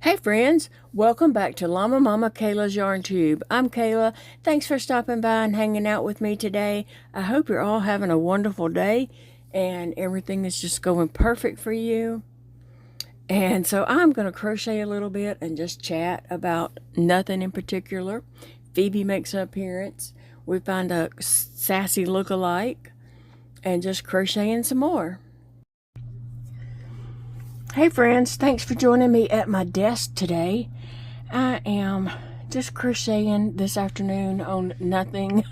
Hey friends, welcome back to Llama Mama Kayla's Yarn Tube. I'm Kayla. Thanks for stopping by and hanging out with me today. I hope you're all having a wonderful day and everything is just going perfect for you. And so I'm going to crochet a little bit and just chat about nothing in particular. Phoebe makes an appearance. We find a Sassy look-alike and just crocheting some more. Hey friends, thanks for joining me at my desk today. I am just crocheting this afternoon on nothing.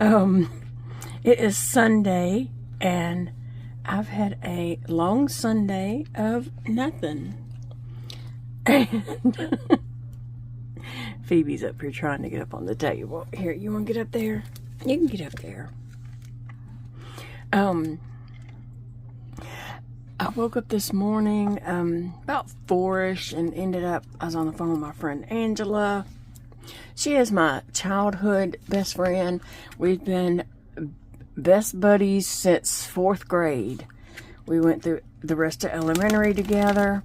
It is Sunday and I've had a long Sunday of nothing. And Phoebe's up here trying to get up on the table. Here, you want to get up there? You can get up there. I woke up this morning about 4ish and I was on the phone with my friend Angela. She is my childhood best friend. We've been best buddies since 4th grade. We went through the rest of elementary together,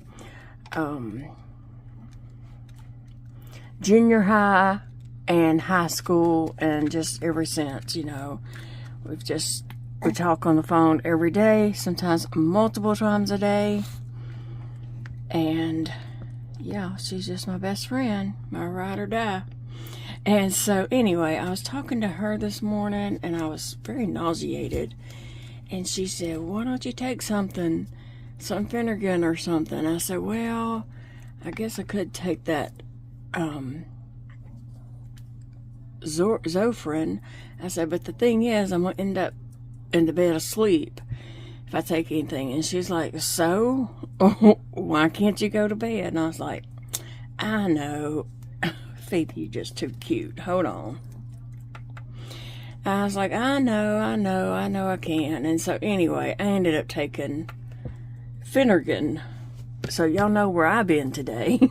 junior high and high school, and just ever since, you know, we talk on the phone every day, sometimes multiple times a day. And yeah, she's just my best friend, my ride or die. And so anyway, I was talking to her this morning and I was very nauseated. And she said, why don't you take some Finnegan or something? I said, well, I guess I could take that Zofran. I said, but the thing is, I'm going to end up in the bed asleep if I take anything. And she's like, so why can't you go to bed? And I was like, I know. Phoebe, you're just too cute. Hold on. I was like, I know I can. And so anyway, I ended up taking Finnegan. So y'all know where I've been today.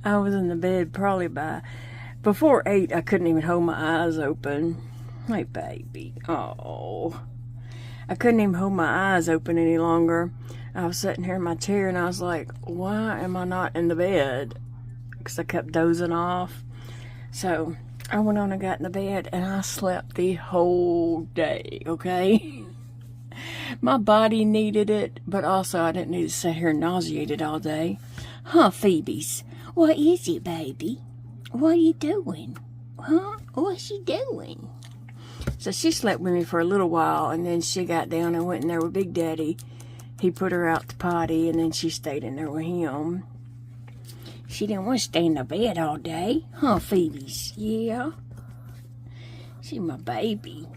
I was in the bed probably before 8. I couldn't even hold my eyes open. My baby. Oh. I couldn't even hold my eyes open any longer. I was sitting here in my chair and I was like, why am I not in the bed? Because I kept dozing off. So I went on and got in the bed and I slept the whole day, okay? My body needed it, but also I didn't need to sit here nauseated all day. Huh, Phoebe's? What is it, baby? What are you doing? Huh? What's you doing? So she slept with me for a little while, and then she got down and went in there with Big Daddy. He put her out to potty, and then she stayed in there with him. She didn't want to stay in the bed all day. Huh, Phoebe's? Yeah. She's my baby.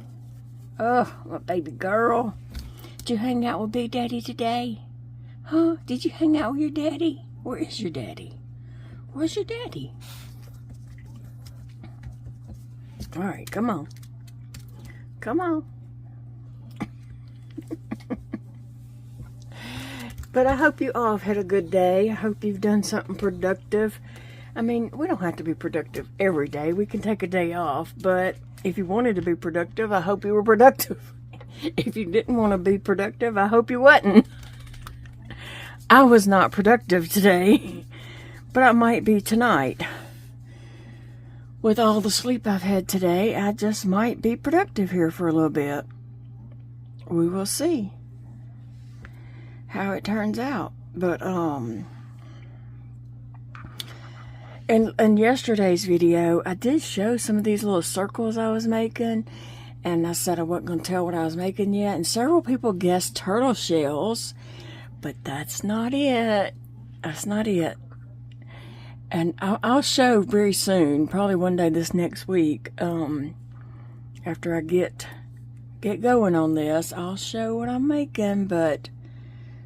Oh, my baby girl. Did you hang out with Big Daddy today? Huh? Did you hang out with your daddy? Where is your daddy? Where's your daddy? All right, come on. Come on. But I hope you all have had a good day. I hope you've done something productive. I mean, we don't have to be productive every day. We can take a day off. But if you wanted to be productive, I hope you were productive. If you didn't want to be productive, I hope you wasn't. I was not productive today. But I might be tonight. With all the sleep I've had today, I just might be productive here for a little bit. We will see how it turns out. But in yesterday's video, I did show some of these little circles I was making, and I said I wasn't going to tell what I was making yet, and several people guessed turtle shells, but that's not it. That's not it. And I'll show very soon, probably one day this next week, after I get going on this, I'll show what I'm making, but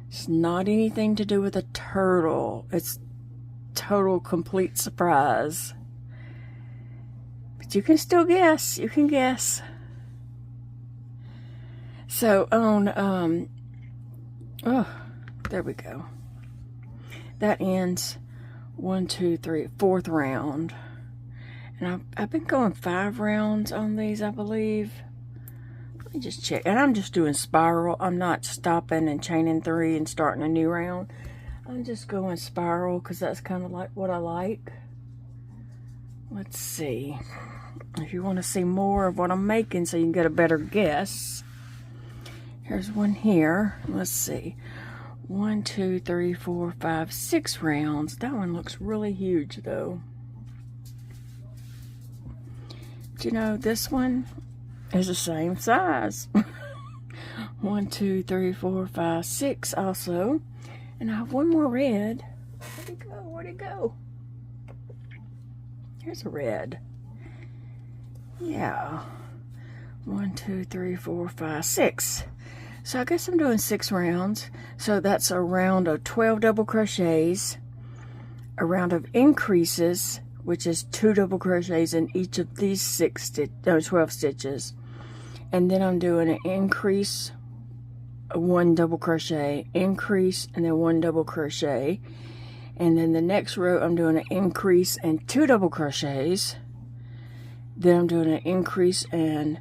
it's not anything to do with a turtle. It's total complete surprise. But you can still guess. You can guess. So on, there we go. That ends 1, 2, 3, 4th round. And I've been going 5 rounds on these, I believe. me just check. And I'm just doing spiral. I'm not stopping and chaining 3 and starting a new round. I'm just going spiral because that's kind of like what I like. Let's see. If you want to see more of what I'm making so you can get a better guess. Here's one here. Let's see. 1, 2, 3, 4, 5, 6 rounds. That one looks really huge though. Do you know this one is the same size? 1, 2, 3, 4, 5, 6 also. And I have one more red. Where'd it go? Where'd it go? Here's a red. Yeah. 1, 2, 3, 4, 5, 6. So I guess I'm doing 6 rounds. So that's a round of 12 double crochets, a round of increases, which is 2 double crochets in each of these 12 stitches. And then I'm doing an increase, 1 double crochet, increase, and then 1 double crochet. And then the next row I'm doing an increase and 2 double crochets. Then I'm doing an increase and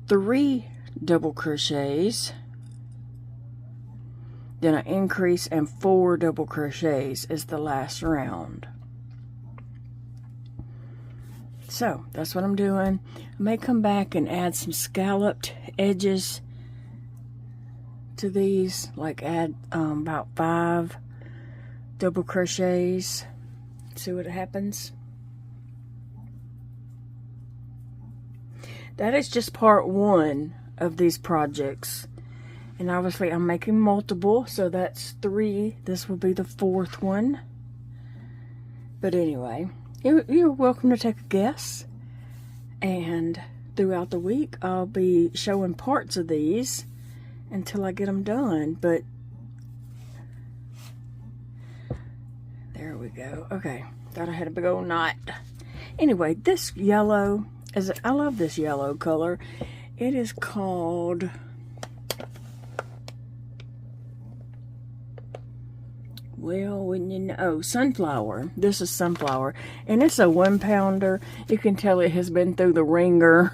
3 double crochets. Then an increase and 4 double crochets is the last round. So that's what I'm doing. I may come back and add some scalloped edges to these, like add about 5 double crochets. See what happens. That is just part 1 of these projects. And obviously I'm making multiple, so that's 3. This will be the 4th one. But anyway, you're welcome to take a guess. And throughout the week, I'll be showing parts of these until I get them done. But there we go. Okay, thought I had a big old knot. Anyway, this yellow is, I love this yellow color. It is called, well, when you know, oh, sunflower. This is sunflower, and it's a 1 pounder. You can tell it has been through the ringer.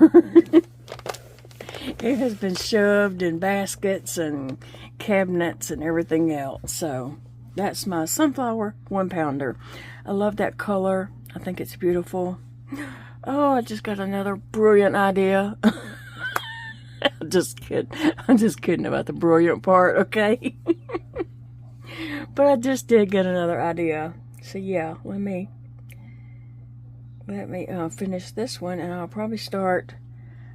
It has been shoved in baskets and cabinets and everything else. So that's my sunflower 1 pounder. I love that color. I think it's beautiful. Oh, I just got another brilliant idea. I'm just kidding. I'm just kidding about the brilliant part, okay? But I just did get another idea. So yeah, let me finish this one, and I'll probably start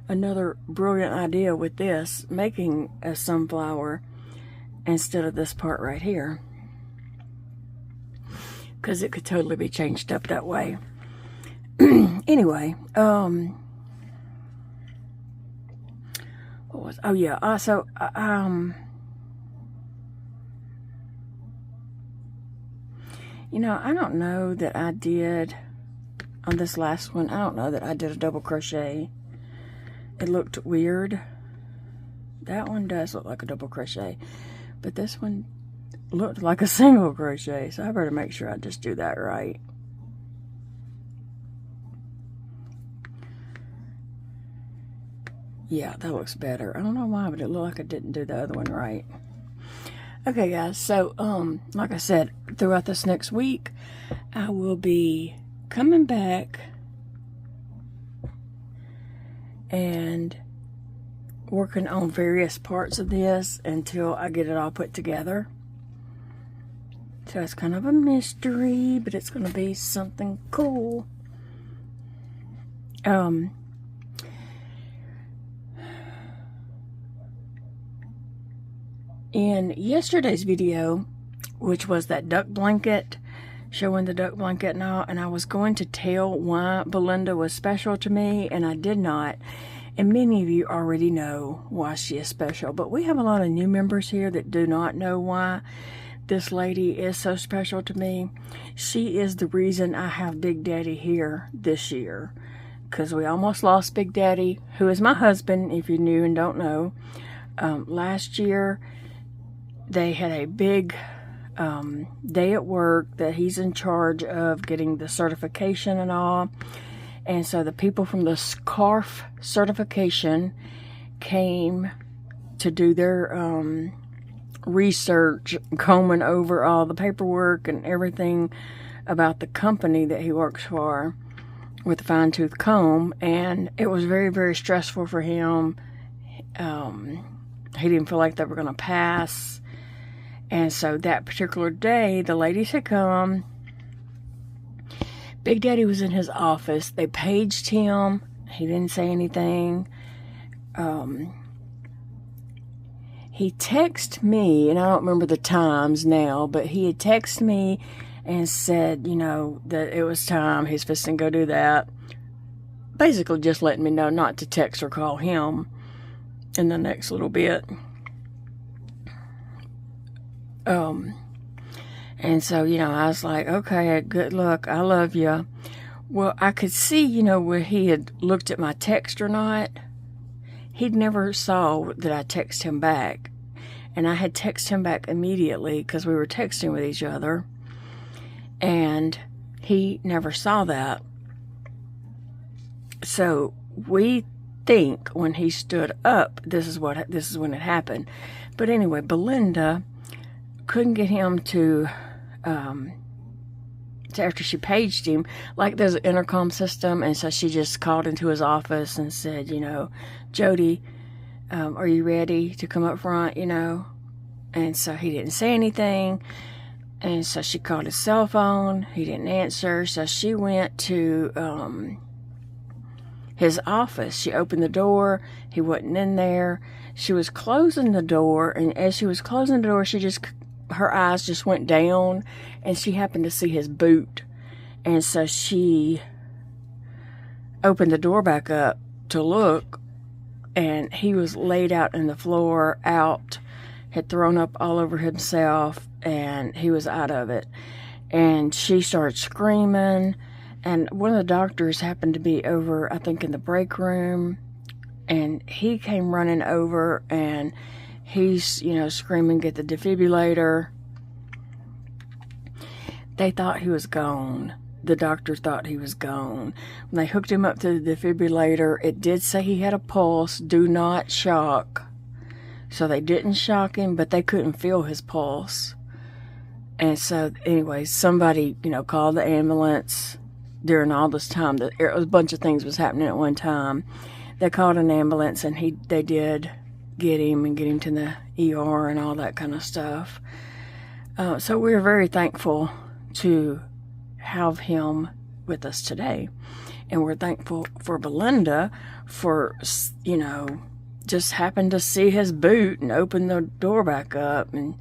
another brilliant idea with this, making a sunflower instead of this part right here, because it could totally be changed up that way. Anyway, what was, oh yeah, also, you know, I don't know that I did, on this last one, I don't know that I did a double crochet. It looked weird. That one does look like a double crochet, but this one looked like a single crochet, so I better make sure I just do that right. Yeah, that looks better. I don't know why, but it looked like I didn't do the other one right. Okay, guys, so, like I said, throughout this next week, I will be coming back and working on various parts of this until I get it all put together. So it's kind of a mystery, but it's going to be something cool. In yesterday's video, which was that duck blanket, showing the duck blanket and all, and I was going to tell why Belinda was special to me, and I did not. And many of you already know why she is special, but we have a lot of new members here that do not know why this lady is so special to me. She is the reason I have Big Daddy here this year, because we almost lost Big Daddy, who is my husband, if you're new and don't know. Last year, they had a big day at work that he's in charge of getting the certification and all. And so the people from the scarf certification came to do their research, combing over all the paperwork and everything about the company that he works for with a fine-tooth comb, and it was very, very stressful for him. He didn't feel like they were going to pass, and so that particular day, the ladies had come. Big Daddy was in his office. They paged him. He didn't say anything. He texted me, and I don't remember the times now, but he had texted me and said, you know, that it was time. He's fixing to go do that. Basically just letting me know not to text or call him in the next little bit. And so, you know, I was like, okay, good luck. I love you. Well, I could see, you know, where he had looked at my text or not. He'd never saw that I texted him back. And I had texted him back immediately because we were texting with each other. And he never saw that. So we think when he stood up, this is when it happened. But anyway, Belinda couldn't get him to after she paged him, like there's an intercom system, and so she just called into his office and said, you know, Jody, are you ready to come up front, you know? And so he didn't say anything, and so she called his cell phone. He didn't answer, so she went to his office. She opened the door. He wasn't in there. She was closing the door, and as she was closing the door, her eyes just went down, and she happened to see his boot. And so she opened the door back up to look, and he was laid out on the floor, had thrown up all over himself, and he was out of it. And she started screaming, and one of the doctors happened to be over, I think, in the break room, and he came running over, and he's, you know, screaming, get the defibrillator. They thought he was gone. The doctor thought he was gone. When they hooked him up to the defibrillator, it did say he had a pulse, do not shock. So they didn't shock him, but they couldn't feel his pulse. And so, anyway, somebody, you know, called the ambulance during all this time. A bunch of things was happening at one time. They called an ambulance, and they did get him to the ER and all that kind of stuff. So we're very thankful to have him with us today. And we're thankful for Belinda for, you know, just happened to see his boot and open the door back up. And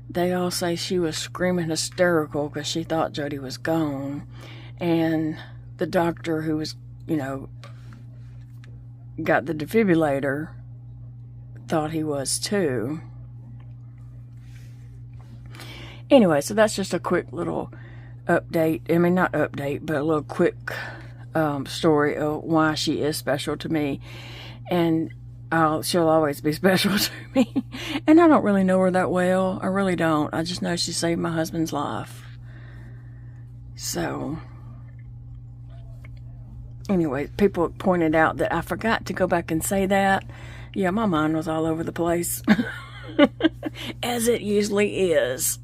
they all say she was screaming hysterical because she thought Jody was gone. And the doctor who was, you know, got the defibrillator thought he was too. Anyway, so that's just a quick little update. I mean, not update, but a little quick story of why she is special to me. And she'll always be special to me. And I don't really know her that well. I really don't. I just know she saved my husband's life. So anyway, people pointed out that I forgot to go back and say that. Yeah, my mind was all over the place. As it usually is.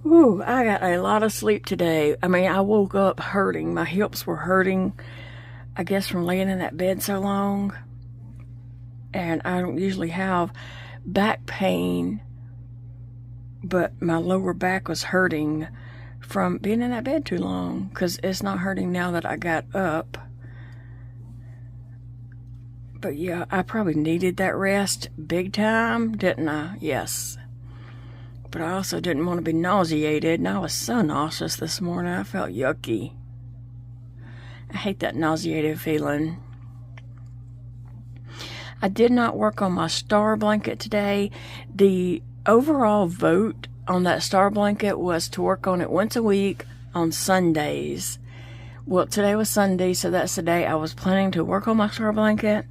Ooh, I got a lot of sleep today. I mean, I woke up hurting. My hips were hurting, I guess, from laying in that bed so long. And I don't usually have back pain, but my lower back was hurting from being in that bed too long, because it's not hurting now that I got up. But yeah, I probably needed that rest big time, didn't I? Yes. But I also didn't want to be nauseated, and I was so nauseous this morning. I felt yucky. I hate that nauseated feeling. I did not work on my star blanket today. The overall vote on that star blanket was to work on it once a week on Sundays. Well, today was Sunday, so that's the day I was planning to work on my star blanket.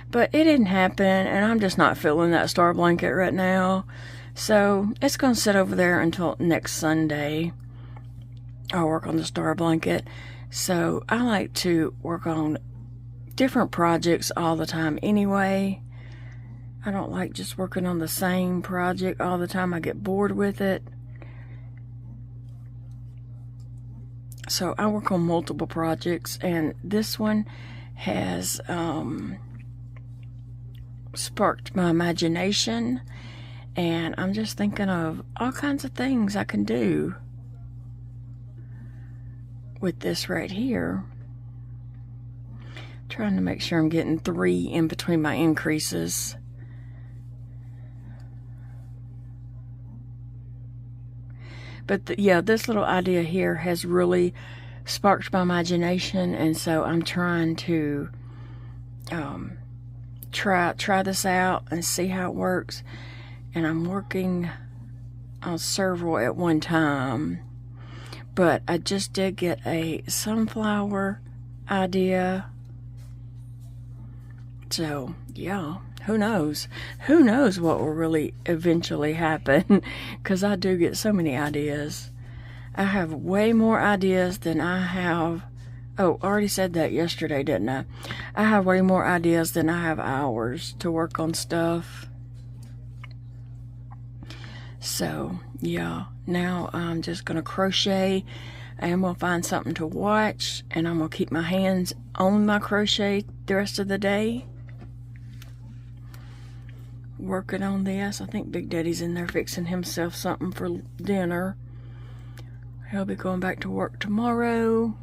But it didn't happen, and I'm just not feeling that star blanket right now. So it's going to sit over there until next Sunday. I'll work on the star blanket. So I like to work on different projects all the time anyway. I don't like just working on the same project all the time. I get bored with it. So I work on multiple projects, and this one has sparked my imagination, and I'm just thinking of all kinds of things I can do with this right here. Trying to make sure I'm getting 3 in between my increases. But yeah, this little idea here has really sparked my imagination, and so I'm trying to try this out and see how it works. And I'm working on several at one time. But I just did get a sunflower idea. So yeah, who knows? Who knows what will really eventually happen? Because I do get so many ideas. I have way more ideas than I have. Oh, I already said that yesterday, didn't I? I have way more ideas than I have hours to work on stuff. So, yeah, now I'm just going to crochet. I'm going to find something to watch, and I'm going to keep my hands on my crochet the rest of the day. Working on this. I think Big Daddy's in there fixing himself something for dinner. He'll be going back to work tomorrow.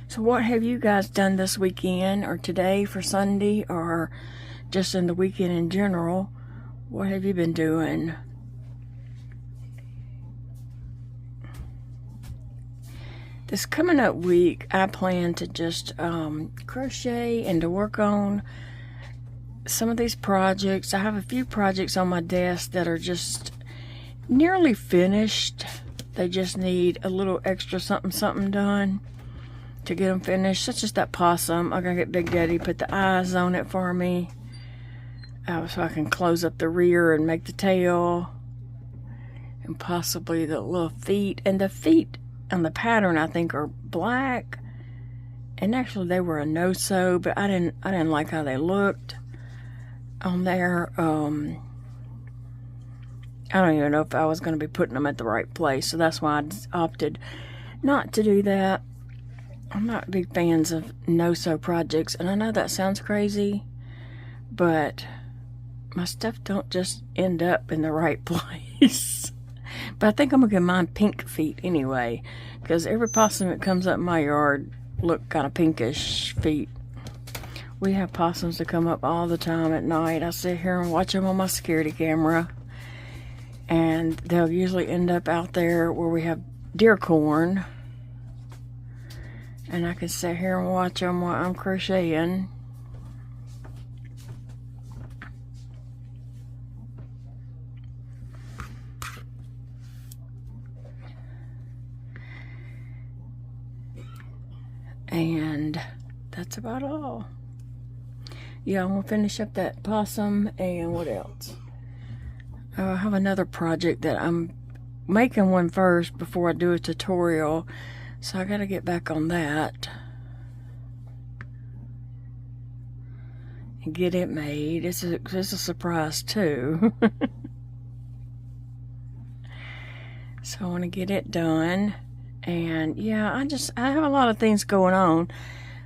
So what have you guys done this weekend, or today for Sunday, or just in the weekend in general? What have you been doing? This coming up week, I plan to just crochet and to work on some of these projects. I have a few projects on my desk that are just nearly finished. They just need a little extra something done to get them finished, such as that possum. I'm gonna get Big Daddy put the eyes on it for me, so I can close up the rear and make the tail, and possibly the little feet. And the feet on the pattern, I think, are black, and actually they were a no-sew, but I didn't like how they looked on there. I don't even know if I was going to be putting them at the right place, so that's why I opted not to do that. I'm not big fans of no-sew projects, and I know that sounds crazy, but my stuff don't just end up in the right place. But I think I'm going to get mine pink feet anyway, because every possum that comes up in my yard look kind of pinkish feet. We have possums that come up all the time at night. I sit here and watch them on my security camera, and they'll usually end up out there where we have deer corn, and I can sit here and watch them while I'm crocheting. And that's about all. Yeah, I'm going to finish up that possum, and what else? I have another project that I'm making one first before I do a tutorial, so I got to get back on that and get it made. It's a surprise too. So I want to get it done. And yeah, I have a lot of things going on.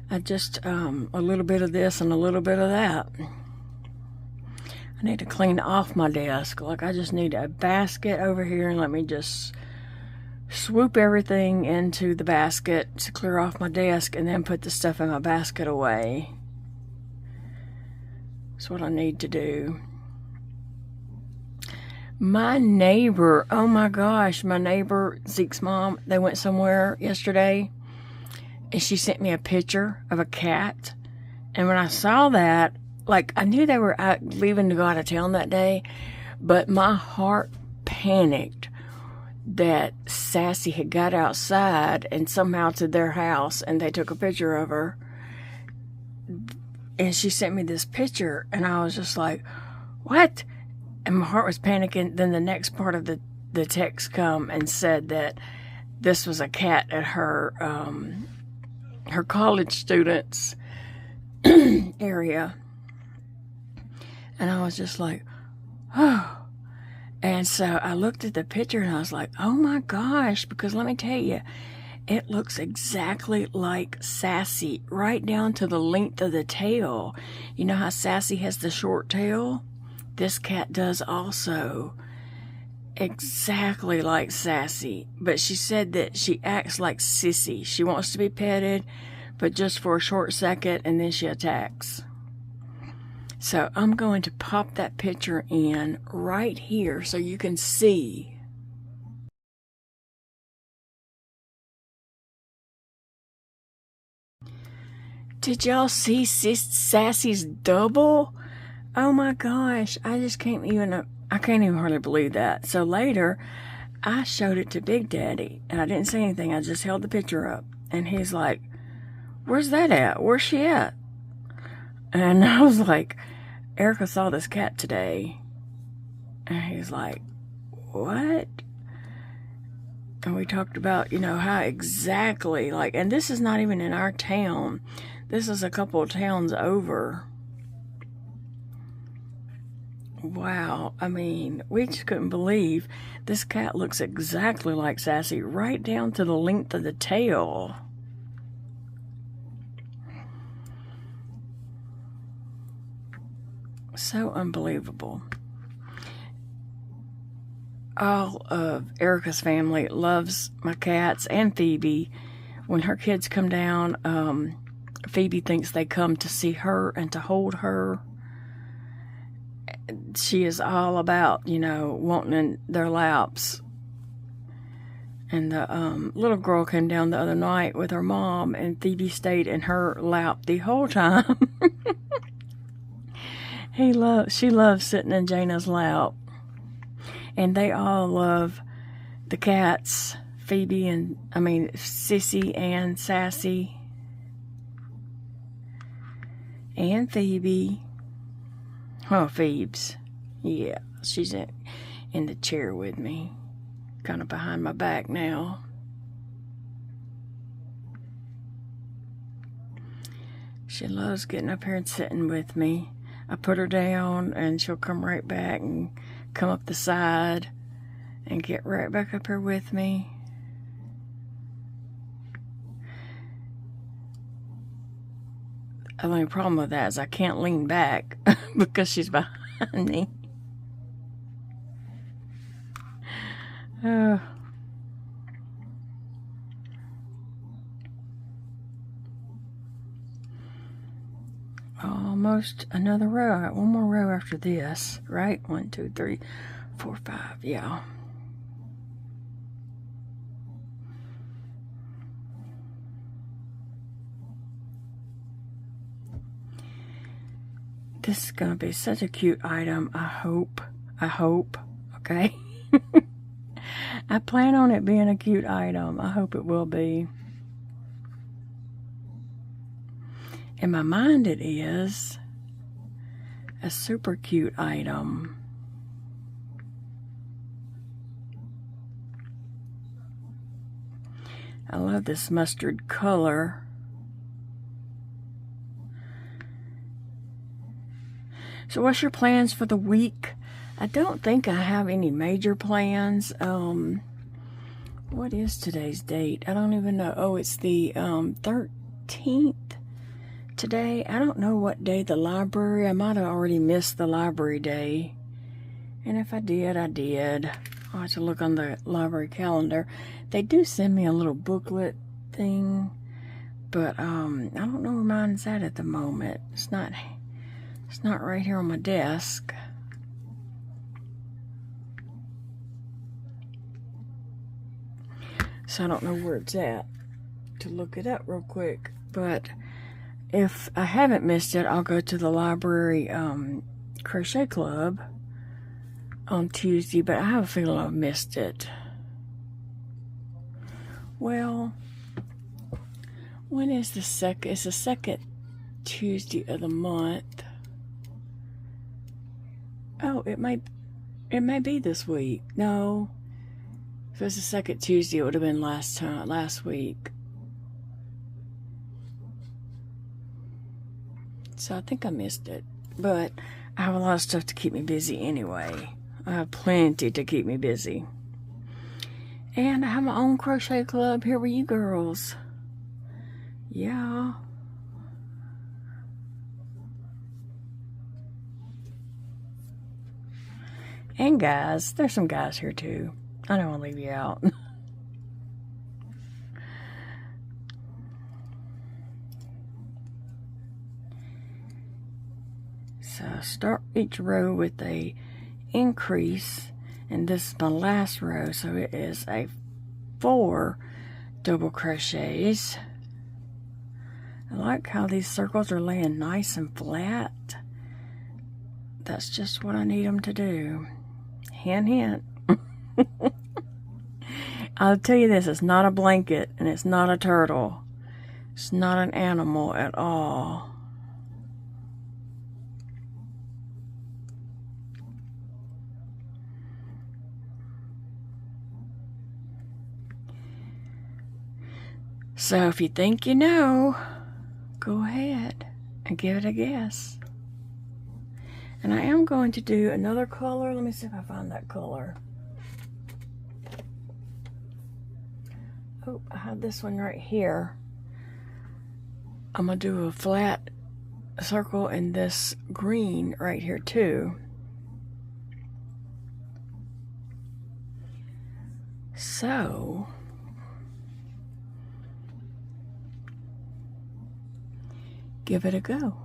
I just a little bit of this and a little bit of that. I need to clean off my desk. Like, I just need a basket over here, and let me just swoop everything into the basket to clear off my desk, and then put the stuff in my basket away. That's what I need to do. My neighbor, oh my gosh, my neighbor, Zeke's mom, they went somewhere yesterday, and she sent me a picture of a cat. And when I saw that, like, I knew they were out leaving to go out of town that day, but my heart panicked that Sassy had got outside and somehow to their house, and they took a picture of her. And she sent me this picture, and I was just like, what? And my heart was panicking. Then the next part of the text come and said that this was a cat at her college students area. And I was just like, oh. And so I looked at the picture and I was like, oh my gosh, because let me tell you, it looks exactly like Sassy, right down to the length of the tail. You know how Sassy has the short tail? This cat does also. Exactly like Sassy. But she said that she acts like Sissy. She wants to be petted, but just for a short second, and then she attacks. So I'm going to pop that picture in right here so you can see. Did y'all see Sassy's double? Oh my gosh, I just can't even hardly believe that. So later, I showed it to Big Daddy, and I didn't say anything. I just held the picture up, and he's like, where's that at? Where's she at? And I was like, Erica saw this cat today. And he's like, what? And we talked about, you know, how exactly, like, and this is not even in our town. This is a couple of towns over. Wow. I mean, we just couldn't believe this cat looks exactly like Sassy, right down to the length of the tail. So unbelievable. All of Erica's family loves my cats and Phoebe. When her kids come down, Phoebe thinks they come to see her and to hold her. She is all about, you know, wanting in their laps. And the little girl came down the other night with her mom, and Phoebe stayed in her lap the whole time. She loves sitting in Jana's lap. And they all love the cats, Sissy and Sassy. And Phoebe. Oh, Phoebes. Yeah, she's in the chair with me. Kind of behind my back now. She loves getting up here and sitting with me. I put her down and she'll come right back and come up the side and get right back up here with me. The only problem with that is I can't lean back because she's behind me. Almost another row. I got one more row after this, right? 1, 2, 3, 4, 5. Yeah. This is going to be such a cute item. I hope. Okay. I plan on it being a cute item. I hope it will be. In my mind, it is a super cute item. I love this mustard color. So what's your plans for the week? I don't think I have any major plans. What is today's date? I don't even know. Oh, it's the 13th. Today, I don't know what day the library, I might have already missed the library day. And if I did, I did. I'll have to look on the library calendar. They do send me a little booklet thing, but I don't know where mine's at the moment. It's not right here on my desk. So I don't know where it's at to look it up real quick, but if I haven't missed it, I'll go to the library crochet club on Tuesday, but I have a feeling I've missed it. Well, when is the second? It's the second Tuesday of the month. Oh, it may be this week. No, If it was the second Tuesday, it would have been last week. So I think I missed it. But I have a lot of stuff to keep me busy anyway. I have plenty to keep me busy. And I have my own crochet club here with you girls. Yeah. And guys. There's some guys here too. I don't want to leave you out. So start each row with a increase, and this is my last row, so it is a 4 double crochets. I like how these circles are laying nice and flat. That's just what I need them to do. Hint, hint. I'll tell you this, it's not a blanket and it's not a turtle. It's not an animal at all. So if you think you know, go ahead and give it a guess. And I am going to do another color. Let me see if I find that color. Oh, I have this one right here. I'm going to do a flat circle in this green right here too. So give it a go.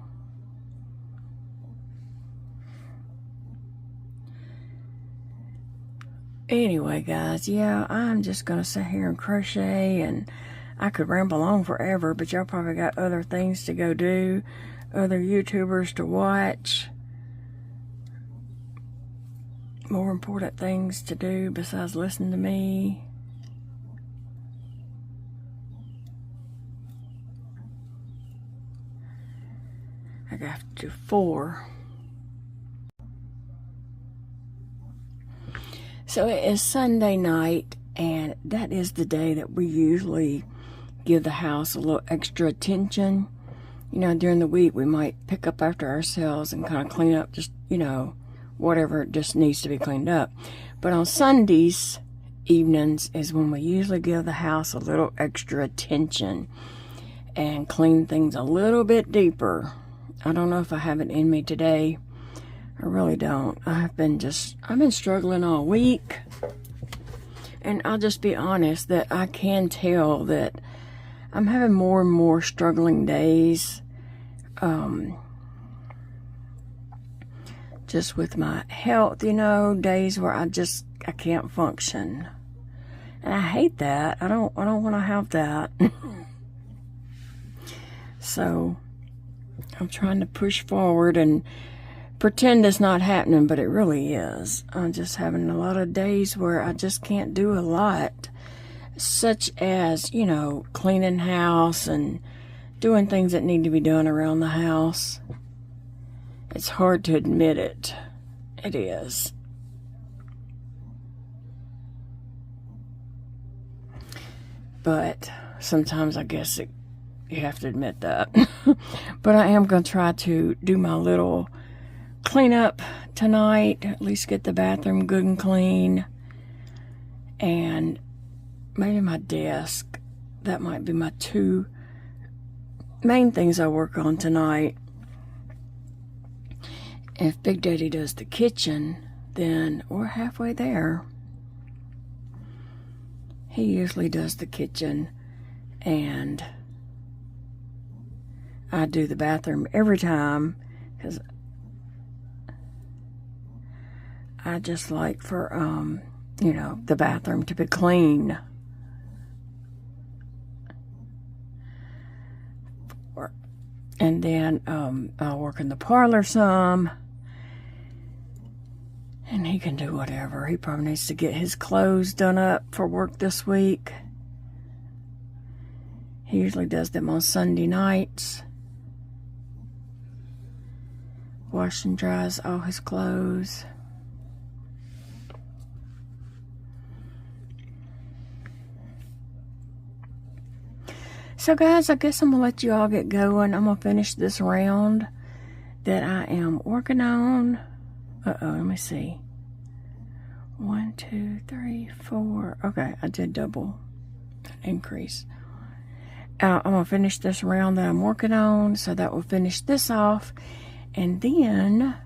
Anyway, guys, yeah, I'm just going to sit here and crochet, and I could ramble on forever, but y'all probably got other things to go do, other YouTubers to watch, more important things to do besides listen to me. I have to do 4. So it is Sunday night, and that is the day that we usually give the house a little extra attention. You know, during the week we might pick up after ourselves and kind of clean up just, you know, whatever just needs to be cleaned up. But on Sundays evenings is when we usually give the house a little extra attention and clean things a little bit deeper. I don't know if I have it in me today. I really don't. I've been struggling all week. And I'll just be honest that I can tell that I'm having more and more struggling days. Just with my health, you know, days where I can't function. And I hate that. I don't want to have that. So I'm trying to push forward and pretend it's not happening, but it really is. I'm just having a lot of days where I just can't do a lot, such as, you know, cleaning house and doing things that need to be done around the house. It's hard to admit it. It is. But sometimes I guess you have to admit that. But I am going to try to do my little clean up tonight, at least get the bathroom good and clean, and maybe my desk. That might be my 2 main things I work on tonight. If Big Daddy does the kitchen, then we're halfway there. He usually does the kitchen, and I do the bathroom every time, because I just like for, you know, the bathroom to be clean. And then I'll work in the parlor some. And he can do whatever. He probably needs to get his clothes done up for work this week. He usually does them on Sunday nights. Wash and dries all his clothes. So guys, I guess I'm gonna let you all get going. I'm gonna finish this round that I am working on. Let me see. 1, 2, 3, 4. Okay, I did double increase. I'm gonna finish this round that I'm working on, so that will finish this off, and then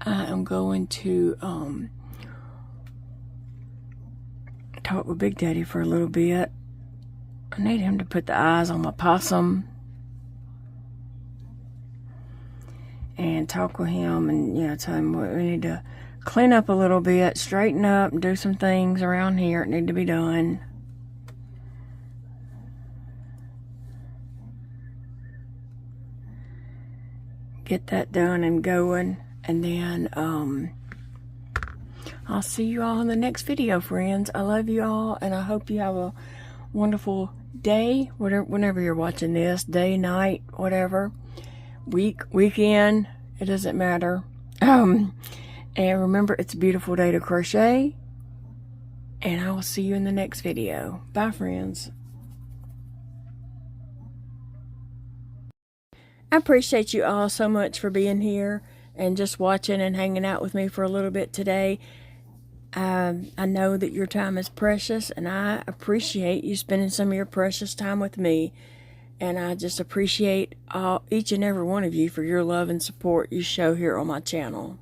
I am going to talk with Big Daddy for a little bit. I need him to put the eyes on my possum and talk with him, and tell him we need to clean up a little bit, straighten up, and do some things around here that need to be done. Get that done and going, and then I'll see you all in the next video, friends. I love you all, and I hope you have a wonderful day, whenever you're watching this, day, night, whatever, weekend, it doesn't matter. And remember, it's a beautiful day to crochet, and I will see you in the next video. Bye, friends. I appreciate you all so much for being here and just watching and hanging out with me for a little bit today. I know that your time is precious, and I appreciate you spending some of your precious time with me. And I just appreciate each and every one of you for your love and support you show here on my channel.